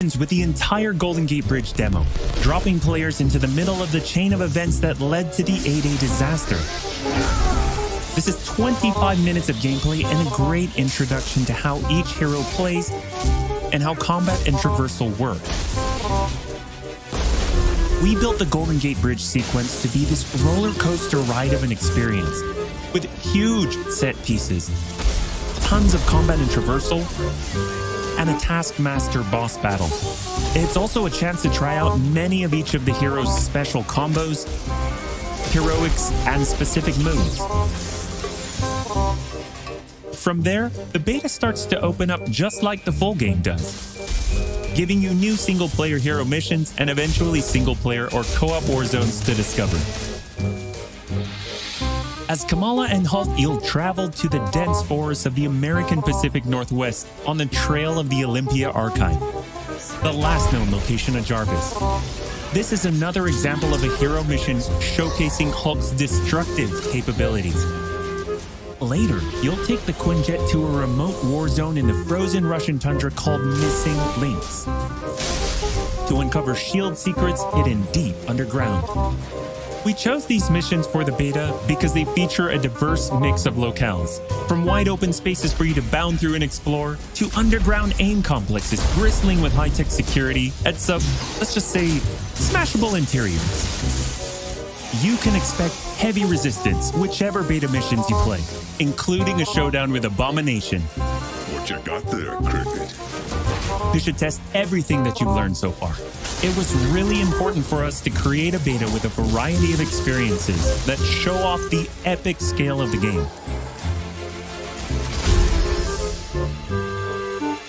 with the entire Golden Gate Bridge demo, dropping players into the middle of the chain of events that led to the A-Day disaster. This is 25 minutes of gameplay and a great introduction to how each hero plays and how combat and traversal work. We built the Golden Gate Bridge sequence to be this roller coaster ride of an experience, with huge set pieces, tons of combat and traversal, and a Taskmaster boss battle. It's also a chance to try out many of each of the heroes' special combos, heroics, and specific moves. From there, the beta starts to open up just like the full game does, giving you new single-player hero missions and eventually single-player or co-op war zones to discover. As Kamala and Hulk Eel traveled to the dense forests of the American Pacific Northwest on the trail of the Olympia Archive, the last known location of Jarvis. This is another example of a hero mission showcasing Hulk's destructive capabilities. Later, you'll take the Quinjet to a remote war zone in the frozen Russian tundra called Missing Links to uncover shield secrets hidden deep underground. We chose these missions for the beta because they feature a diverse mix of locales, from wide open spaces for you to bound through and explore, to underground AIM complexes bristling with high-tech security at let's just say, smashable interiors. You can expect heavy resistance whichever beta missions you play, including a showdown with Abomination. What you got there, Cricket? You should test everything that you've learned so far. It was really important for us to create a beta with a variety of experiences that show off the epic scale of the game.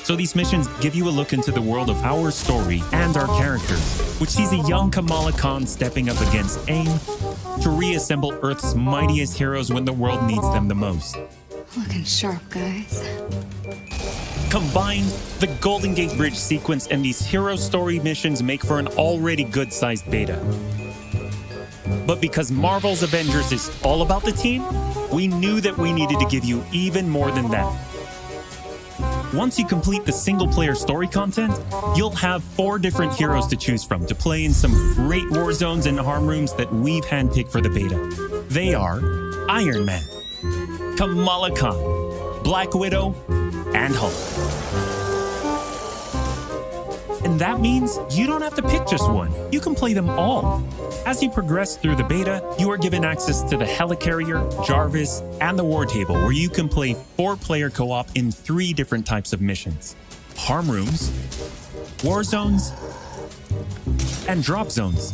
So these missions give you a look into the world of our story and our characters, which sees a young Kamala Khan stepping up against AIM to reassemble Earth's mightiest heroes when the world needs them the most. Looking sharp, guys. Combined, the Golden Gate Bridge sequence and these hero story missions make for an already good-sized beta. But because Marvel's Avengers is all about the team, we knew that we needed to give you even more than that. Once you complete the single-player story content, you'll have 4 different heroes to choose from to play in some great war zones and harm rooms that we've handpicked for the beta. They are Iron Man, Kamala Khan, Black Widow, and Hulk. And that means you don't have to pick just one. You can play them all. As you progress through the beta, you are given access to the Helicarrier, Jarvis, and the War Table, where you can play 4-player co-op in 3 different types of missions: harm rooms, war zones, and drop zones.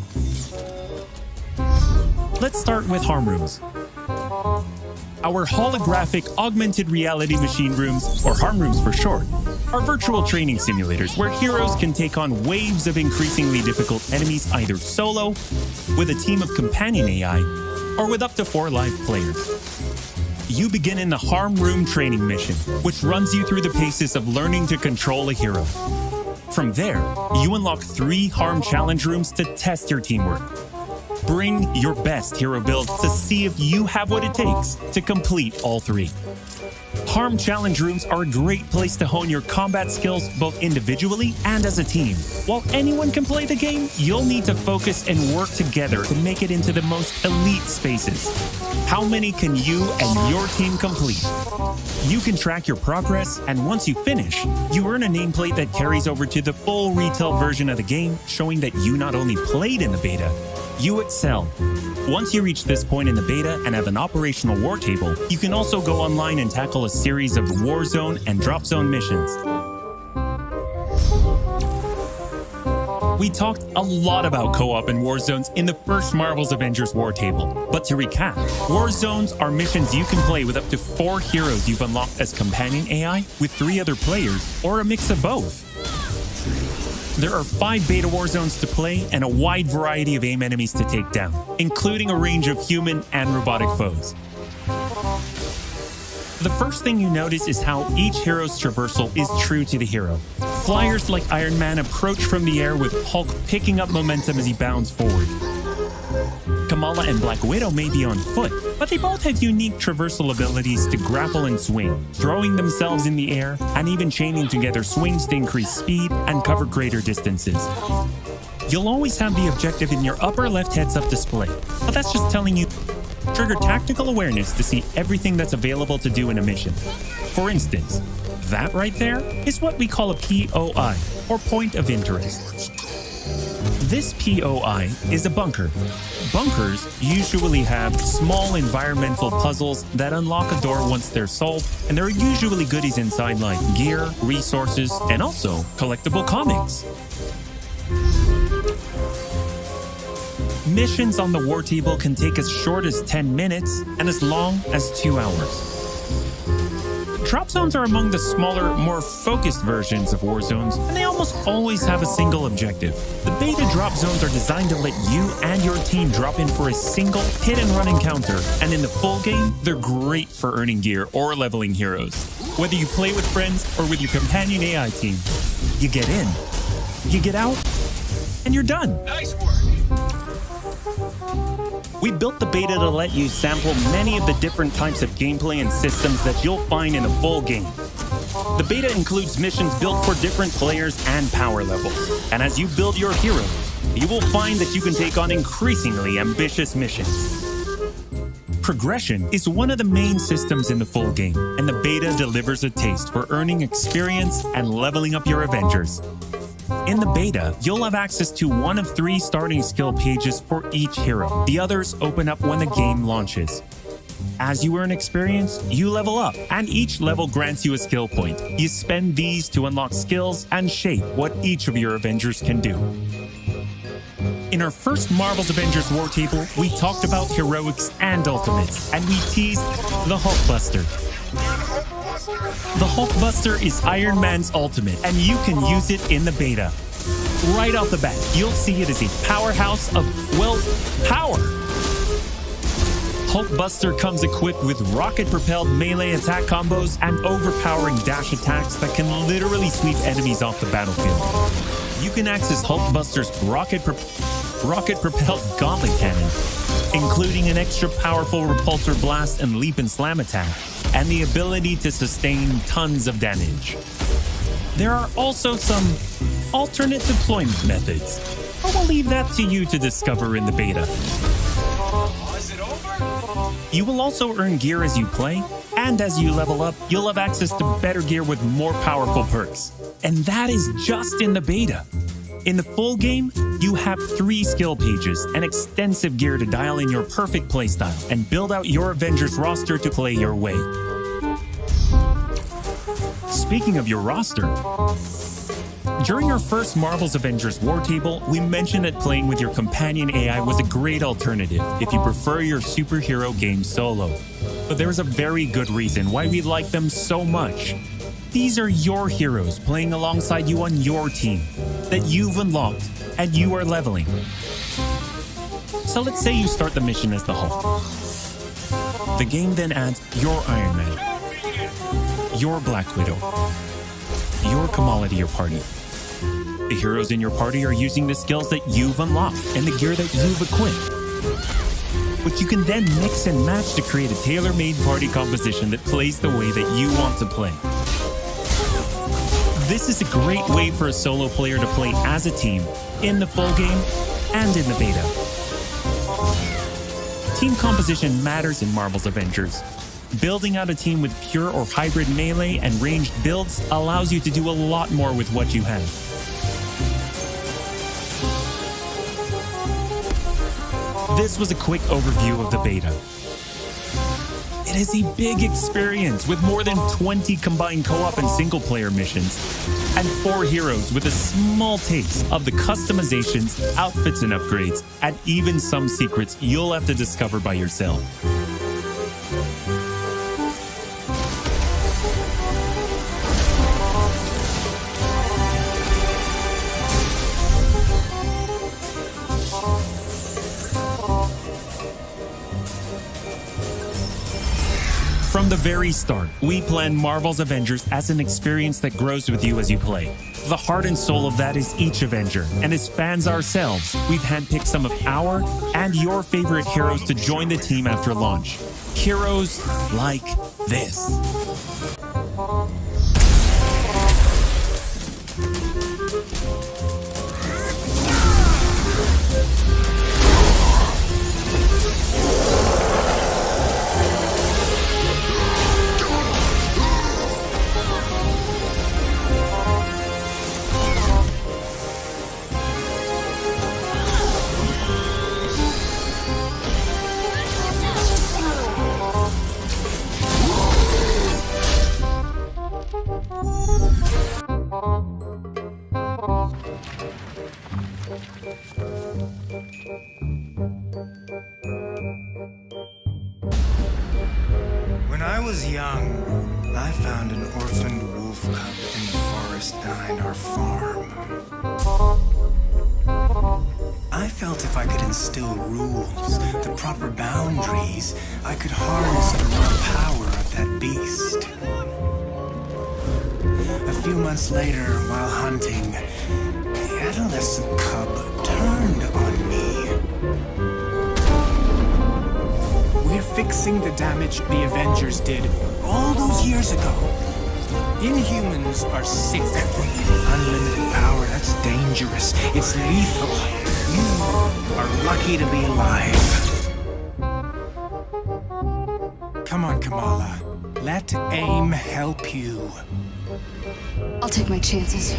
Let's start with harm rooms. Our holographic augmented reality machine rooms, or harm rooms for short, are virtual training simulators where heroes can take on waves of increasingly difficult enemies either solo, with a team of companion AI, or with up to 4 live players. You begin in the harm room training mission, which runs you through the paces of learning to control a hero. From there, you unlock 3 harm challenge rooms to test your teamwork. Bring your best hero build to see if you have what it takes to complete all 3. Harm challenge rooms are a great place to hone your combat skills both individually and as a team. While anyone can play the game, you'll need to focus and work together to make it into the most elite spaces. How many can you and your team complete? You can track your progress, and once you finish, you earn a nameplate that carries over to the full retail version of the game, showing that you not only played in the beta, you excelled. Once you reach this point in the beta and have an operational war table, you can also go online and tackle a series of war zone and drop zone missions. We talked a lot about co-op and war zones in the first Marvel's Avengers war table. But to recap, war zones are missions you can play with up to 4 heroes you've unlocked as companion AI, with 3 other players, or a mix of both. There are 5 beta war zones to play and a wide variety of AIM enemies to take down, including a range of human and robotic foes. The first thing you notice is how each hero's traversal is true to the hero. Flyers like Iron Man approach from the air with Hulk picking up momentum as he bounds forward. Kamala and Black Widow may be on foot, but they both have unique traversal abilities to grapple and swing, throwing themselves in the air, and even chaining together swings to increase speed and cover greater distances. You'll always have the objective in your upper left heads-up display, but that's just telling you trigger tactical awareness to see everything that's available to do in a mission. For instance, that right there is what we call a POI, or point of interest. This POI is a bunker. Bunkers usually have small environmental puzzles that unlock a door once they're solved, and there are usually goodies inside like gear, resources, and also collectible comics. Missions on the war table can take as short as 10 minutes and as long as 2 hours. Drop zones are among the smaller, more focused versions of war zones, and they almost always have a single objective. The beta drop zones are designed to let you and your team drop in for a single hit-and-run encounter, and in the full game, they're great for earning gear or leveling heroes. Whether you play with friends or with your companion AI team, you get in, you get out, and you're done. Nice work. We built the beta to let you sample many of the different types of gameplay and systems that you'll find in a full game. The beta includes missions built for different players and power levels. And as you build your heroes, you will find that you can take on increasingly ambitious missions. Progression is one of the main systems in the full game, and the beta delivers a taste for earning experience and leveling up your Avengers. In the beta, you'll have access to one of 3 starting skill pages for each hero. The others open up when the game launches. As you earn experience, you level up, and each level grants you a skill point. You spend these to unlock skills and shape what each of your Avengers can do. In our first Marvel's Avengers War Table, we talked about heroics and ultimates, and we teased the Hulkbuster. The Hulkbuster is Iron Man's ultimate, and you can use it in the beta. Right off the bat, you'll see it as a powerhouse of, well, power. Hulkbuster comes equipped with rocket-propelled melee attack combos and overpowering dash attacks that can literally sweep enemies off the battlefield. You can access Hulkbuster's rocket-propelled gauntlet cannon, including an extra powerful repulsor blast and leap and slam attack, and the ability to sustain tons of damage. There are also some alternate deployment methods, but we'll leave that to you to discover in the beta. Is it over? You will also earn gear as you play, and as you level up, you'll have access to better gear with more powerful perks. And that is just in the beta. In the full game, you have 3 skill pages and extensive gear to dial in your perfect playstyle and build out your Avengers roster to play your way. Speaking of your roster, during our first Marvel's Avengers War Table, we mentioned that playing with your companion AI was a great alternative if you prefer your superhero game solo. But there is a very good reason why we like them so much. These are your heroes playing alongside you on your team that you've unlocked and you are leveling. So let's say you start the mission as the Hulk. The game then adds your Iron Man, your Black Widow, your Kamala to your party. The heroes in your party are using the skills that you've unlocked and the gear that you've equipped, which you can then mix and match to create a tailor-made party composition that plays the way that you want to play. This is a great way for a solo player to play as a team, in the full game and in the beta. Team composition matters in Marvel's Avengers. Building out a team with pure or hybrid melee and ranged builds allows you to do a lot more with what you have. This was a quick overview of the beta. It is a big experience with more than 20 combined co-op and single-player missions, and 4 heroes with a small taste of the customizations, outfits and upgrades, and even some secrets you'll have to discover by yourself. From the very start, we planned Marvel's Avengers as an experience that grows with you as you play. The heart and soul of that is each Avenger, and as fans ourselves, we've handpicked some of our and your favorite heroes to join the team after launch. Heroes like this. When I was young, I found an orphaned wolf cub in the forest behind our farm. I felt if I could instill rules, the proper boundaries, I could harness the raw power of that beast. A few months later, while hunting, the adolescent cub turned on me. We're fixing the damage the Avengers did all those years ago. Inhumans are sick. Unlimited power, that's dangerous. It's lethal. You are lucky to be alive. Come on, Kamala. Let AIM help you. I'll take my chances.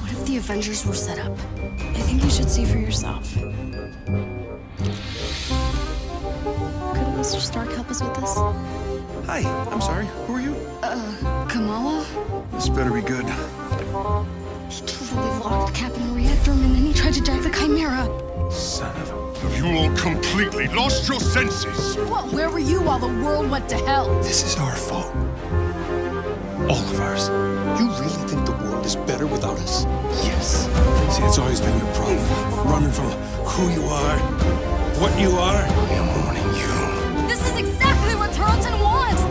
What if the Avengers were set up? I think you should see for yourself. Could Mr. Stark help us with this? Hi, I'm sorry. Who are you? Kamala? This better be good. He totally locked Cap in a reactor room and then he tried to jack the Chimera. Son of a... Have you all completely lost your senses? What? Where were you while the world went to hell? This is our fault. All of ours. You really think the world is better without us? Yes. See, it's always been your problem. Running from who you are, what you are. I'm warning you. This is exactly what Tarleton wants!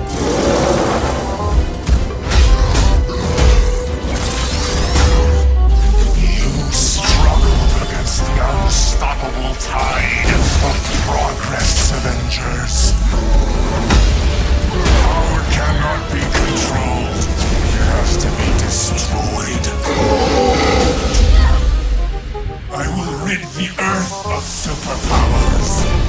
You struggle against the unstoppable tide of progress, Avengers. Power cannot be controlled. It has to be destroyed. I will rid the Earth of superpowers.